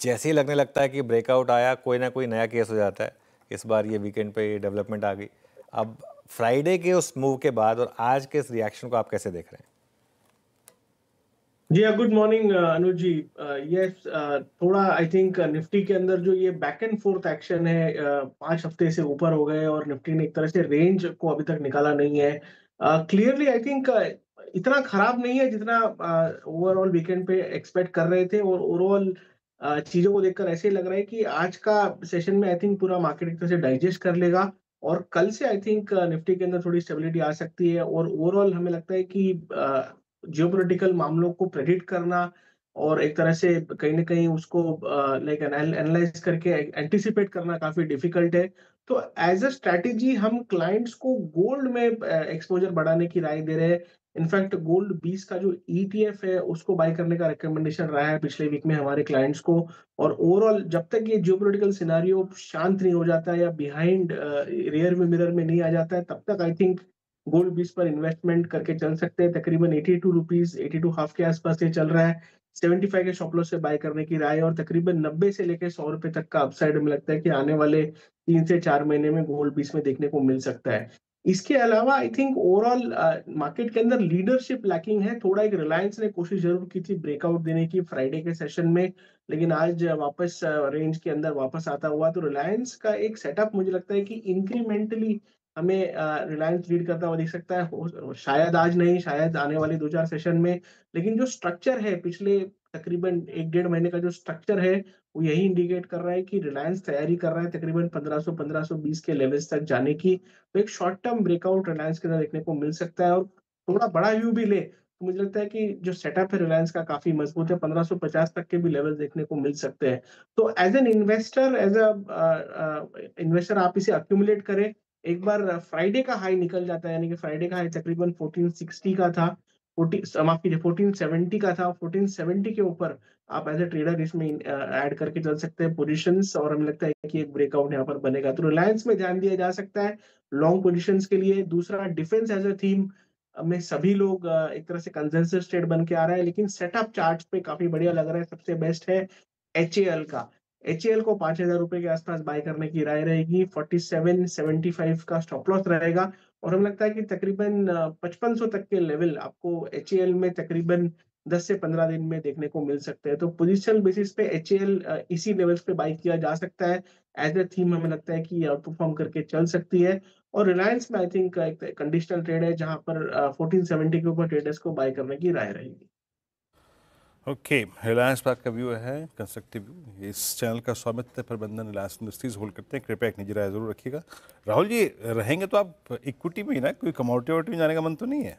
जैसे ही लगने लगता है कि ब्रेकआउट आया, कोई ना कोई नया केस हो जाता है। इस बार ये वीकेंड पे ये डेवलपमेंट आ गई। अब फ्राइडे के उस मूव के बाद और आज के इस रिएक्शन को आप कैसे देख रहे हैं? जी गुड मॉर्निंग अनुज जी। यस, थोड़ा आई थिंक निफ्टी के अंदर जो ये बैक एंड फोर्थ एक्शन है, 5 हफ्ते से ऊपर हो गए और निफ्टी ने एक तरह से रेंज को अभी तक निकाला नहीं है। क्लियरली आई थिंक इतना खराब नहीं है जितना ओवरऑल वीकेंड पे एक्सपेक्ट कर रहे थे, और ओवरऑल चीजों को देखकर ऐसे ही लग रहा है कि आज का सेशन में आई थिंक पूरा मार्केट एक तरह से डाइजेस्ट कर लेगा, और कल से आई थिंक निफ्टी के अंदर थोड़ी स्टेबिलिटी आ सकती है। और ओवरऑल हमें लगता है कि जियोपॉलिटिकल मामलों को प्रेडिक्ट करना और एक तरह से कहीं ना कहीं उसको लाइक एनालाइज करके एंटिसिपेट करना काफी डिफिकल्ट है। तो एज अ स्ट्रैटेजी हम क्लाइंट्स को गोल्ड में एक्सपोजर बढ़ाने की राय दे रहे हैं। इनफैक्ट गोल्ड 20 का जो ईटीएफ है उसको बाय करने का रिकमेंडेशन रहा है पिछले वीक में हमारे क्लाइंट्स को। और ओवरऑल जब तक ये जियोपॉलिटिकल सिनारियो शांत नहीं हो जाता है या बिहाइंड रियर में मिरर में नहीं आ जाता है, तब तक आई थिंक गोल्ड 20 पर इन्वेस्टमेंट करके चल सकते हैं। तकरीबन 82 रुपीज 82 हाफ के आसपास ये चल रहा है। 75 के शॉप लॉस से बाय करने की राय, और तकरीबन 90 से लेकर 100 रुपए तक का अपसाइड हमें लगता है कि आने वाले 3 से 4 महीने में गोल्ड 20 में देखने को मिल सकता है। इसके अलावा आई थिंक ओवरऑल मार्केट के अंदर लीडरशिप लैकिंग है। थोड़ा एक रिलायंस ने कोशिश जरूर की थी ब्रेकआउट देने की फ्राइडे के सेशन में, लेकिन आज वापस रेंज के अंदर वापस आता हुआ, तो रिलायंस का एक सेटअप मुझे लगता है कि इंक्रीमेंटली हमें रिलायंस लीड करता हुआ दिख सकता है। शायद आज नहीं, शायद आने वाले 2-4 सेशन में। लेकिन जो स्ट्रक्चर है पिछले तकरीबन 1-1.5 महीने का जो स्ट्रक्चर है, वो यही इंडिकेट कर रहा है कि रिलायंस तैयारी कर रहा है तकरीबन 1500-1520 के लेवल्स तक जाने की। तो एक शॉर्ट टर्म ब्रेकआउट रिलायंस के अंदर देखने को मिल सकता है। और थोड़ा बड़ा व्यू भी ले तो मुझे लगता है कि जो सेटअप है रिलायंस का काफी मजबूत है, 1550 तक के भी लेवल देखने को मिल सकते हैं। तो as an investor, as a investor आप इसे अक्यूमुलेट करें। एक बार फ्राइडे का हाई निकल जाता है, यानी कि फ्राइडे का हाई तकरीबन 1460 का था, 40 माफ कीजिए 1470 का था। 1470 के ऊपर आप एज ए ट्रेडर इसमें ऐड करके चल सकते हैं पोजीशंस, और हमें लगता है कि एक ब्रेकआउट यहाँ पर बनेगा, तो रिलायंस में ध्यान दिया जा सकता है लॉन्ग पोजीशंस के लिए। दूसरा, डिफेंस एज अ थीम में सभी लोग एक तरह से कंसेंसस ट्रेड बन के आ रहा है, लेकिन सेटअप चार्ट पे काफी बढ़िया लग रहा है। सबसे बेस्ट है एचएएल का। एचएएल को 5,000 रुपए के आसपास बाय करने की राय रहेगी। 4775 का स्टॉप लॉस रहेगा, और हमें लगता है कि तकरीबन 5500 तक के लेवल आपको एचएएल में तकरीबन 10 से 15 दिन में देखने को मिल सकते हैं। तो पोजिशनल बेसिस पे एचएएल इसी लेवल्स पे बाय किया जा सकता है। एज ए थीम हमें लगता है कि ये आउट परफॉर्म करके चल सकती है। और रिलायंस में आई थिंक एक कंडीशनल ट्रेड है जहां पर 1470 के ऊपर ट्रेडर्स को बाय करने की राय रहेगी। ओके, रिलायंस बात का व्यू है कंस्ट्रक्टिव व्यू। इस चैनल का स्वामित्व प्रबंधन रिलायंस इंडस्ट्रीज होल्ड करते हैं। कृपया एक निजी राय जरूर रखिएगा। राहुल जी, रहेंगे तो आप इक्विटी में ही ना, कोई कमोडिटी वोडिटी में जाने का मन तो नहीं है?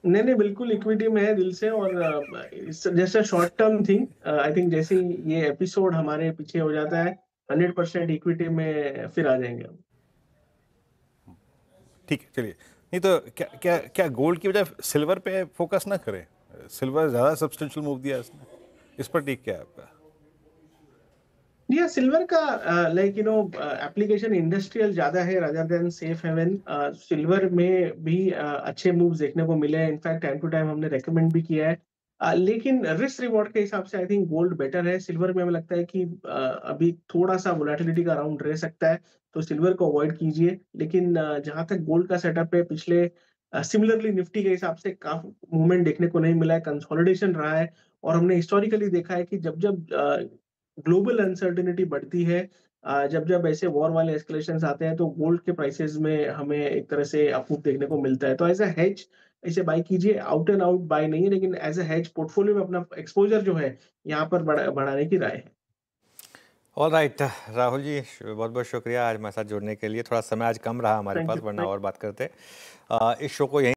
नहीं नहीं, बिल्कुल इक्विटी में है दिल से। और जैसे short term thing, I think जैसे ही ये एपिसोड हमारे पीछे हो जाता है, 100% इक्विटी में फिर आ जाएंगे हम। ठीक है, चलिए। नहीं तो क्या क्या क्या गोल्ड की बजाय सिल्वर पे फोकस ना करें? सिल्वर ज़्यादा सब्सटेंशियल मूव दिया इसने, इस पर टेक क्या है आपका? या सिल्वर का लाइक एप्लीकेशन इंडस्ट्रियल ज्यादा है rather than safe haven. Silver में भी अच्छे मूव्स देखने को मिले हैं। इनफैक्ट टाइम टू टाइम हमने रेकमेंड भी किया है। लेकिन रिस्क रिवॉर्ड के हिसाब से आई थिंक गोल्ड बेटर है। सिल्वर में हमें लगता है कि अभी थोड़ा सा वोलेटिलिटी का राउंड रह सकता है, तो सिल्वर को अवॉइड कीजिए। लेकिन जहां तक गोल्ड का सेटअप है, पिछले सिमिलरली निफ्टी के हिसाब से काफी मूवमेंट देखने को नहीं मिला है, कंसोलिडेशन रहा है। और हमने हिस्टोरिकली देखा है कि जब जब ग्लोबल अनसर्टेनिटी बढ़ती है, जब जब ऐसे वॉर वाले एस्केलेशन आते हैं, तो गोल्ड के प्राइसेस में हमें एक तरह से अप देखने को मिलता है। तो एज अ हेज इसे बाय कीजिए। आउट एंड आउट बाय नहीं है, लेकिन एज अ हेज पोर्टफोलियो में अपना एक्सपोजर जो है यहाँ पर बढ़ाने की राय है। ऑल राइट, राहुल जी, बहुत बहुत शुक्रिया आज हमारे साथ जुड़ने के लिए। थोड़ा समय आज कम रहा हमारे थैंक पास, यू। वरना और बात करते। इस शो को यहीं